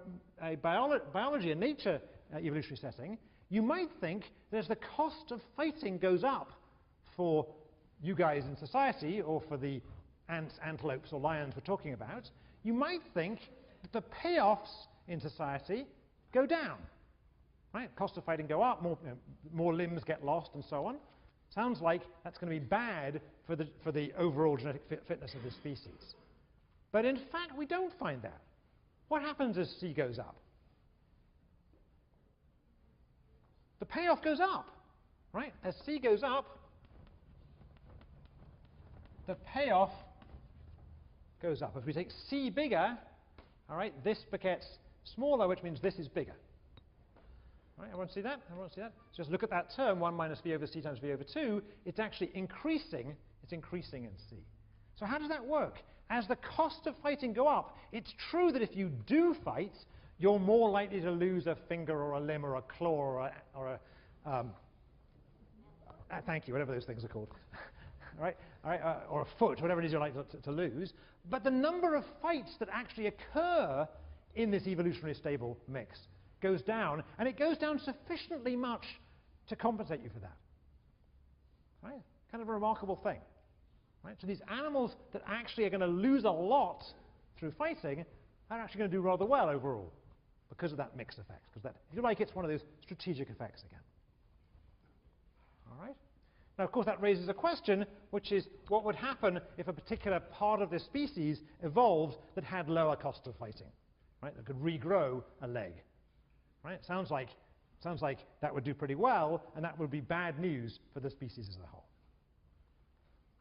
a biology and nature evolutionary setting, you might think that as the cost of fighting goes up for you guys in society or for the ants, antelopes, or lions we're talking about, you might think that the payoffs in society go down. Right? Cost of fighting go up, more limbs get lost, and so on. Sounds like that's going to be bad for the overall genetic fitness of the species. But in fact, we don't find that. What happens as C goes up? The payoff goes up, right? As C goes up, the payoff goes up. If we take C bigger, all right, this begets smaller, which means this is bigger. All right, everyone see that? Everyone see that? So just look at that term, 1 minus V over C times V over 2. It's actually increasing. It's increasing in C. So how does that work? As the cost of fighting go up, it's true that if you do fight, you're more likely to lose a finger or a limb or a claw or a thank you, whatever those things are called. right? Or a foot, whatever it is you like to lose. But the number of fights that actually occur in this evolutionary stable mix goes down, and it goes down sufficiently much to compensate you for that. Right? Kind of a remarkable thing. Right? So these animals that actually are going to lose a lot through fighting are actually going to do rather well overall because of that mix effect. Because that, if you like, it's one of those strategic effects again. All right? Now, of course, that raises a question, which is what would happen if a particular part of this species evolved that had lower cost of fighting, right? That could regrow a leg. Right? Sounds like that would do pretty well, and that would be bad news for the species as a whole.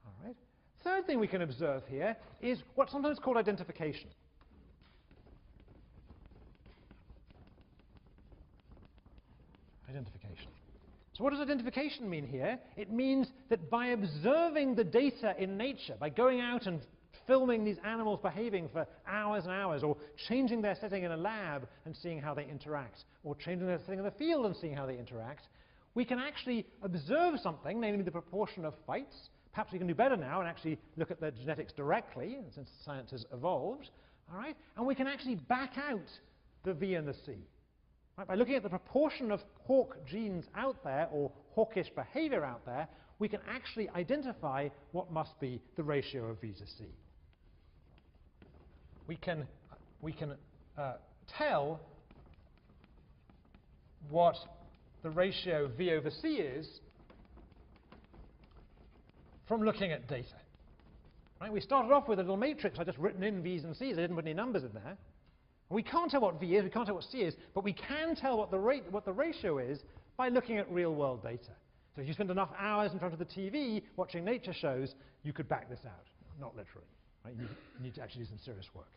All right? Third thing we can observe here is what's sometimes called identification. Identification. So what does identification mean here? It means that by observing the data in nature, by going out and filming these animals behaving for hours and hours, or changing their setting in a lab and seeing how they interact, or changing their setting in the field and seeing how they interact, we can actually observe something, namely the proportion of fights. Perhaps we can do better now and actually look at the genetics directly, since science has evolved. All right? And we can actually back out the V and the C. Right? By looking at the proportion of hawk genes out there, or hawkish behavior out there, we can actually identify what must be the ratio of V to C. We can tell what the ratio V over C is from looking at data. Right? We started off with a little matrix. I just written in V's and C's. I didn't put any numbers in there. We can't tell what V is, we can't tell what C is, but we can tell what the ratio is by looking at real-world data. So if you spend enough hours in front of the TV watching nature shows, you could back this out. Not literally. Right? You need to actually do some serious work.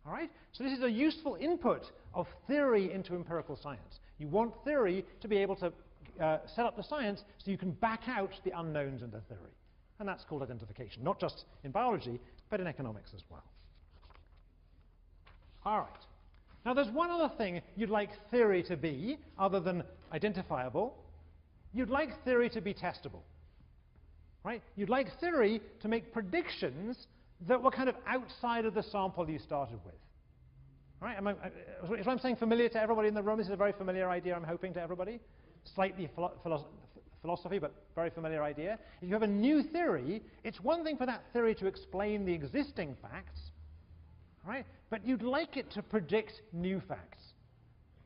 All right? So this is a useful input of theory into empirical science. You want theory to be able to set up the science so you can back out the unknowns in the theory. And that's called identification, not just in biology, but in economics as well. All right. Now, there's one other thing you'd like theory to be, other than identifiable. You'd like theory to be testable. Right? You'd like theory to make predictions that were kind of outside of the sample you started with. Right? Is what I'm saying familiar to everybody in the room? This is a very familiar idea, I'm hoping, to everybody. Slightly philosophy, but very familiar idea. If you have a new theory, it's one thing for that theory to explain the existing facts, right? But you'd like it to predict new facts.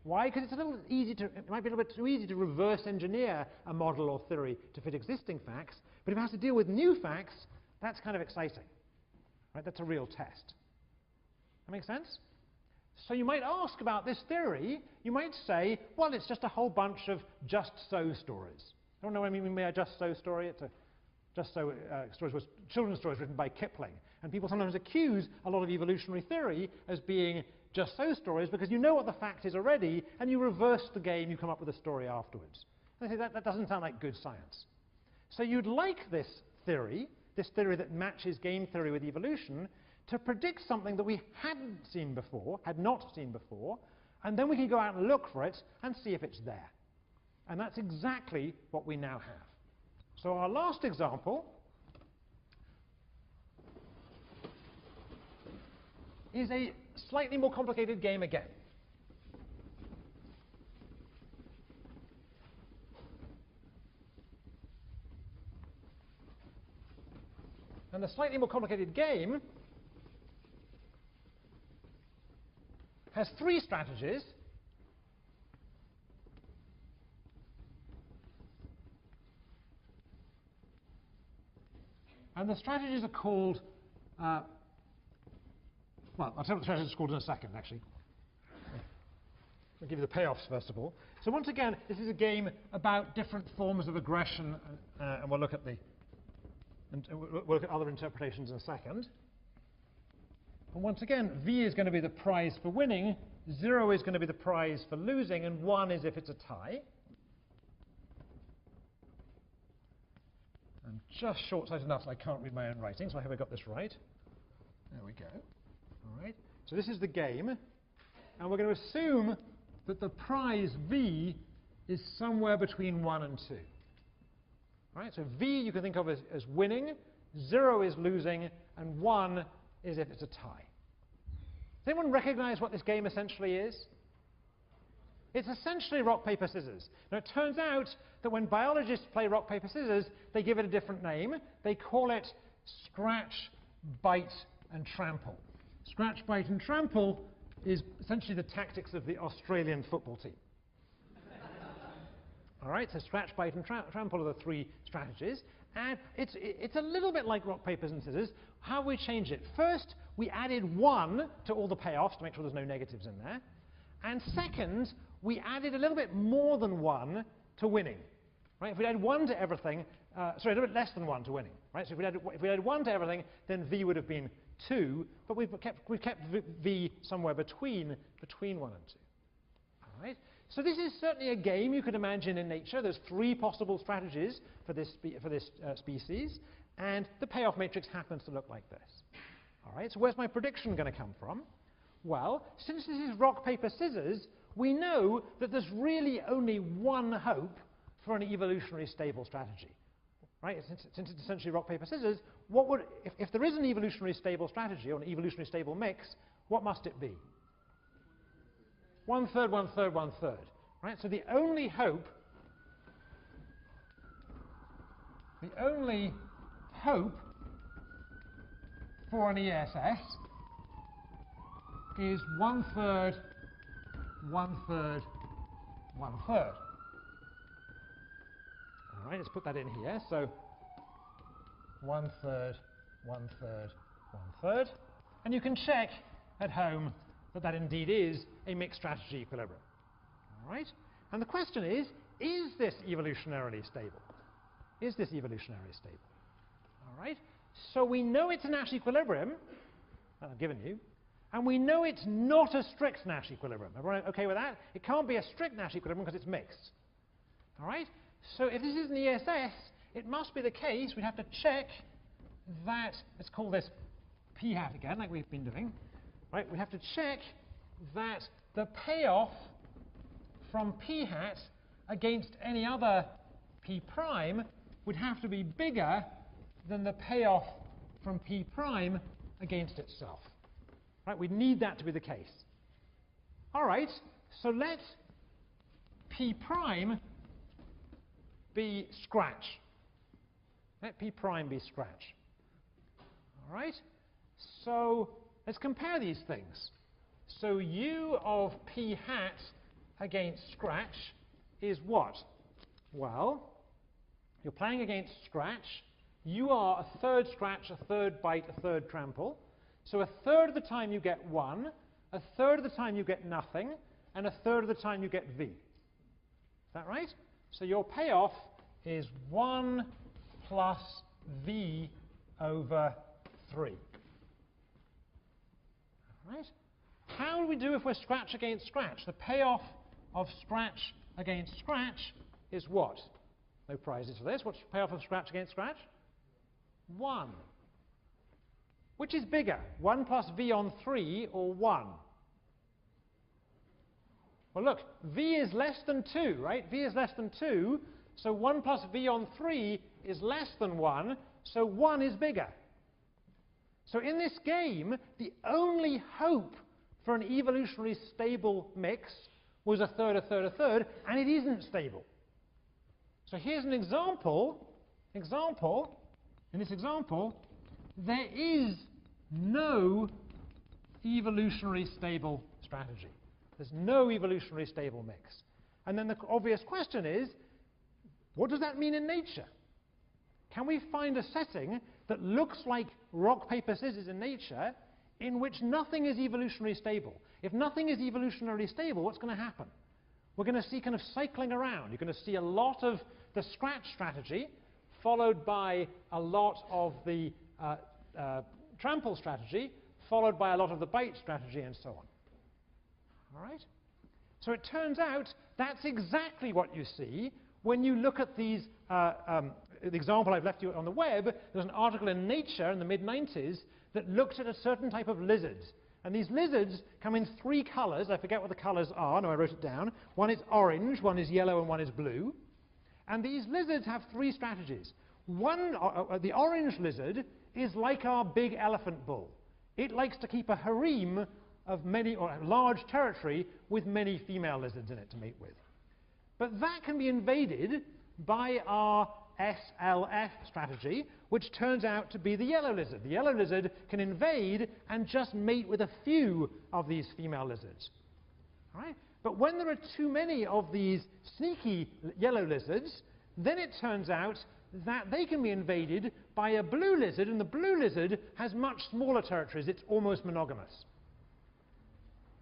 Why? Because it's a little easy to, it might be a little bit too easy to reverse engineer a model or theory to fit existing facts. But if it has to deal with new facts, that's kind of exciting. Right? That's a real test. That make sense? So you might ask about this theory. You might say, well, it's just a whole bunch of just so stories. I don't know what I mean by a just so story. It's a just so stories, was children's stories written by Kipling. And people sometimes accuse a lot of evolutionary theory as being just so stories because you know what the fact is already, and you reverse the game, you come up with a story afterwards. And I say that doesn't sound like good science. So you'd like this theory that matches game theory with evolution, to predict something that we had not seen before, and then we can go out and look for it and see if it's there. And that's exactly what we now have. So our last example is a slightly more complicated game again. And the slightly more complicated game has three strategies. And the strategies are called, well, I'll tell you what the strategies are called in a second, actually. I'll give you the payoffs, first of all. So once again, this is a game about different forms of aggression, and we'll look at we'll look at other interpretations in a second. And once again, V is going to be the prize for winning, 0 is going to be the prize for losing, and 1 is if it's a tie. I'm just short-sighted enough so I can't read my own writing, so I hope I got this right. There we go. All right. So this is the game, and we're going to assume that the prize V is somewhere between 1 and 2. Right? So V you can think of as winning, 0 is losing, and 1 is if it's a tie. Does anyone recognize what this game essentially is? It's essentially rock, paper, scissors. Now, it turns out that when biologists play rock, paper, scissors, they give it a different name. They call it scratch, bite, and trample. Scratch, bite, and trample is essentially the tactics of the Australian football team. All right, so scratch, bite, and trample are the 3 strategies. And it's a little bit like rock, papers, and scissors. How we change it? First, we added 1 to all the payoffs to make sure there's no negatives in there. And second, we added a little bit more than 1 to winning. Right? If we add 1 to everything, sorry, a little bit less than 1 to winning. Right? So if we added 1 to everything, then V would have been 2, but we've kept V somewhere between 1 and 2. All right? So this is certainly a game you could imagine in nature. There's 3 possible strategies for this species, and the payoff matrix happens to look like this. All right, so where's my prediction going to come from? Well, since this is rock, paper, scissors, we know that there's really only one hope for an evolutionary stable strategy. Right? Since it's essentially rock, paper, scissors, what would, if there is an evolutionary stable strategy or an evolutionary stable mix, what must it be? 1/3, 1/3, 1/3. Right? So the only hope for an ESS is 1/3, 1/3, 1/3. All right, let's put that in here. So 1/3, 1/3, 1/3. And you can check at home that that indeed is a mixed strategy equilibrium. All right? And the question is this evolutionarily stable? Is this evolutionarily stable? All right? So we know it's a Nash equilibrium that I've given you, and we know it's not a strict Nash equilibrium. Everyone okay with that? It can't be a strict Nash equilibrium because it's mixed. All right? So if this is an ESS, it must be the case we'd have to check that, let's call this P hat again, like we've been doing. Right? We have to check that the payoff from P hat against any other P prime would have to be bigger than the payoff from P prime against itself. Right? We need that to be the case. All right, so let P prime be scratch. Let P prime be scratch. All right, so let's compare these things. So U of P hat against scratch is what? Well, you're playing against scratch. You are 1/3 scratch, 1/3 bite, 1/3 trample. So 1/3 of the time you get 1, 1/3 of the time you get nothing, and 1/3 of the time you get V. Is that right? So your payoff is 1 plus V over 3. All right? How do we do if we're scratch against scratch? The payoff of scratch against scratch is what? No prizes for this. What's the payoff of scratch against scratch? 1. Which is bigger, 1 plus V on 3 or 1? Well, look, V is less than 2, right? V is less than 2, so 1 plus V on 3 is less than 1, so 1 is bigger. So in this game, the only hope for an evolutionary stable mix was 1/3, 1/3, 1/3, and it isn't stable. So here's an example. In this example, there is no evolutionary stable strategy. There's no evolutionary stable mix. And then the obvious question is, what does that mean in nature? Can we find a setting that looks like rock, paper, scissors in nature in which nothing is evolutionary stable? If nothing is evolutionarily stable, what's going to happen? We're going to see kind of cycling around. You're going to see a lot of the scratch strategy followed by a lot of the trample strategy, followed by a lot of the bite strategy, and so on. All right? So it turns out that's exactly what you see when you look at these, the example I've left you on the web. There's an article in Nature in the mid-90s that looked at a certain type of lizards. And these lizards come in 3 colors. I forget what the colors are. No, I wrote it down. One is orange, one is yellow, and one is blue. And these lizards have three strategies. One, the orange lizard, is like our big elephant bull. It likes to keep a harem of many, or a large territory with many female lizards in it to mate with. But that can be invaded by our SLF strategy, which turns out to be the yellow lizard. The yellow lizard can invade and just mate with a few of these female lizards. All right? But when there are too many of these sneaky yellow lizards, then it turns out that they can be invaded by a blue lizard, and the blue lizard has much smaller territories. It's almost monogamous.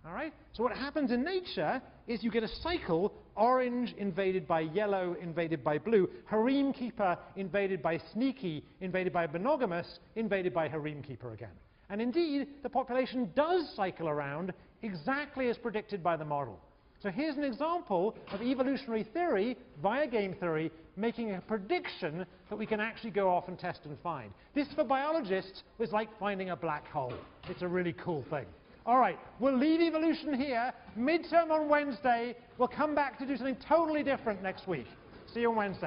All right? So what happens in nature is you get a cycle: orange invaded by yellow, invaded by blue, harem keeper invaded by sneaky, invaded by monogamous, invaded by harem keeper again. And indeed, the population does cycle around exactly as predicted by the model. So here's an example of evolutionary theory via game theory making a prediction that we can actually go off and test and find. This, for biologists, was like finding a black hole. It's a really cool thing. All right, we'll leave evolution here. Midterm on Wednesday. We'll come back to do something totally different next week. See you on Wednesday.